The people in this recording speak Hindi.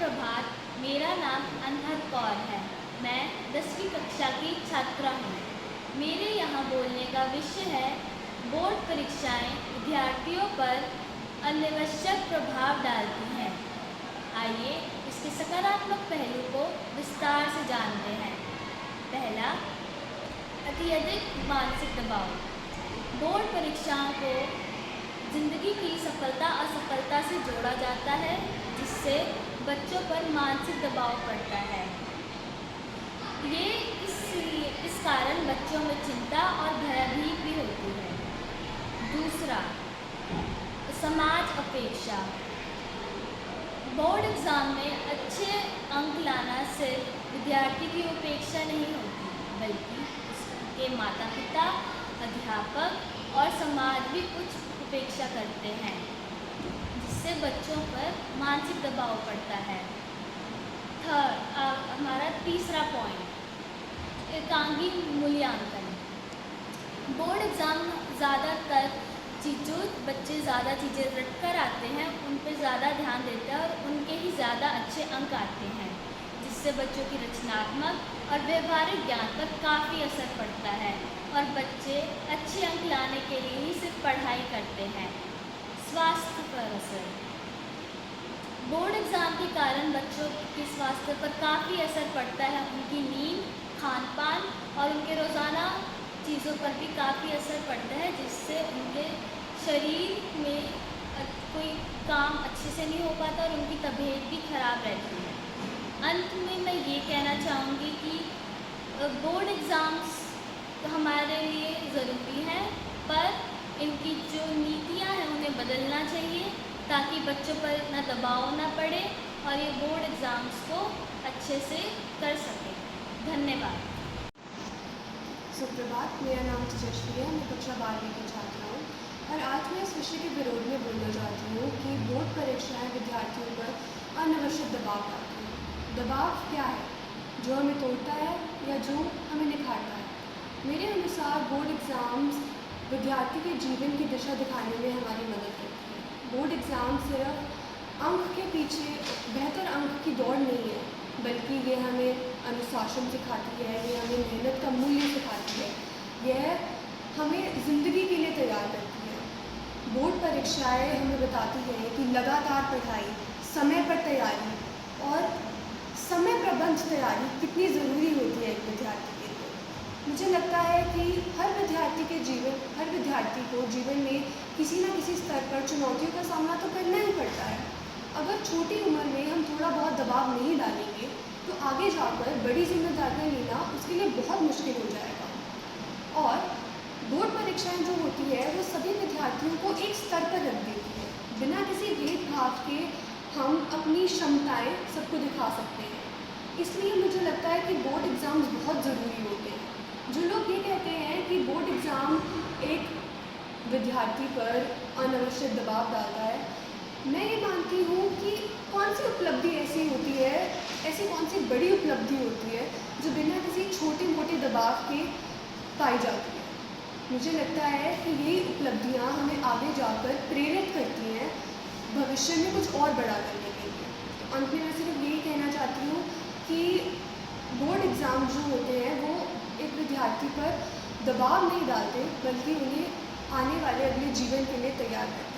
सुप्रभात। मेरा नाम अनहद कौर है। मैं 10वीं कक्षा की छात्रा हूँ। मेरे यहाँ बोलने का विषय है बोर्ड परीक्षाएं विद्यार्थियों पर अनावश्यक प्रभाव डालती हैं। आइए इसके सकारात्मक पहलू को विस्तार से जानते हैं। पहला, अत्यधिक मानसिक दबाव। बोर्ड परीक्षाओं को जिंदगी की सफलता असफलता से जोड़ा जाता है, जिससे बच्चों पर मानसिक दबाव पड़ता है। ये इस कारण बच्चों में चिंता और भयभीत भी होती है। दूसरा, समाज अपेक्षा। बोर्ड एग्ज़ाम में अच्छे अंक लाना सिर्फ विद्यार्थी की अपेक्षा नहीं होती, बल्कि उसके माता पिता, अध्यापक और समाज भी कुछ अपेक्षा करते हैं, जिससे बच्चों पर मानसिक दबाव पड़ता है। हमारा तीसरा पॉइंट, एकांगी मूल्यांकन। बोर्ड एग्ज़ाम ज़्यादातर जो बच्चे ज़्यादा चीज़ें रट कर आते हैं उन पर ज़्यादा ध्यान देते हैं और उनके ही ज़्यादा अच्छे अंक आते हैं, जिससे बच्चों की रचनात्मक और व्यवहारिक ज्ञान पर काफ़ी असर पड़ता है और बच्चे अच्छे अंक लाने के लिए ही सिर्फ पढ़ाई करते हैं। स्वास्थ्य पर असर। बोर्ड एग्ज़ाम के कारण बच्चों के स्वास्थ्य पर काफ़ी असर पड़ता है। उनकी नींद, खान पान और उनके रोज़ाना चीज़ों पर भी काफ़ी असर पड़ता है, जिससे उनके शरीर में कोई काम अच्छे से नहीं हो पाता और उनकी तबीयत भी खराब रहती है। अंत में मैं ये कहना चाहूँगी कि बोर्ड एग्ज़ाम्स हमारे लिए ज़रूरी हैं, पर इनकी जो नीतियाँ हैं उन्हें बदलना चाहिए, ताकि बच्चों पर इतना दबाव ना पड़े और ये बोर्ड एग्ज़ाम्स को अच्छे से कर सकें। धन्यवाद। सुप्रभात। मेरा नाम तेजस्वी है। मैं कक्षा 12वीं की छात्रा हूँ और आज मैं इस विषय के विरोध में बोलना चाहती हूँ कि बोर्ड परीक्षाएं विद्यार्थियों पर अनावश्यक दबाव डालती हैं। दबाव क्या है? जो हमें तोड़ता है या जो हमें निखारता है? मेरे अनुसार बोर्ड एग्ज़ाम्स विद्यार्थी के जीवन की दिशा दिखाने में हमारी मदद करती है। बोर्ड एग्ज़ाम सिर्फ अंक के पीछे बेहतर अंक की दौड़ नहीं है, बल्कि ये हमें अनुशासन सिखाती है, ये हमें मेहनत का मूल्य सिखाती है, यह हमें ज़िंदगी के लिए तैयार करती है। बोर्ड परीक्षाएं हमें बताती हैं कि लगातार पढ़ाई, समय पर तैयारी और समय प्रबंध तैयारी कितनी ज़रूरी होती है एक विद्यार्थी के लिए। मुझे लगता है कि हर विद्यार्थी को जीवन में किसी न किसी स्तर पर चुनौतियों का सामना तो करना ही पड़ता है। अगर छोटी उम्र में हम थोड़ा बहुत दबाव नहीं डालेंगे तो आगे जाकर बड़ी जिम्मेदारियां लेना उसके लिए बहुत मुश्किल हो जाएगा। और बोर्ड परीक्षाएं जो होती है वो सभी विद्यार्थियों को एक स्तर पर रख देती है। बिना किसी भेदभाव के हम अपनी क्षमताएं सबको दिखा सकते हैं। इसलिए मुझे लगता है कि बोर्ड एग्ज़ाम्स बहुत ज़रूरी होते हैं। जो लोग ये कहते हैं कि बोर्ड एग्ज़ाम एक विद्यार्थी पर अनावश्यक दबाव डालता है, मैं ये मानती हूँ कि कौन सी उपलब्धि ऐसी होती है, ऐसी कौन सी बड़ी उपलब्धि होती है जो बिना किसी छोटे मोटे दबाव के पाई जाती है। मुझे लगता है कि यही उपलब्धियाँ हमें आगे जाकर प्रेरित करती हैं भविष्य में कुछ और बड़ा करने के लिए। तो अंत में मैं सिर्फ यही कहना चाहती हूँ कि बोर्ड एग्ज़ाम जो होते हैं वो एक विद्यार्थी पर दबाव नहीं डालते, बल्कि उन्हें आने वाले अगले जीवन के लिए तैयार करते हैं।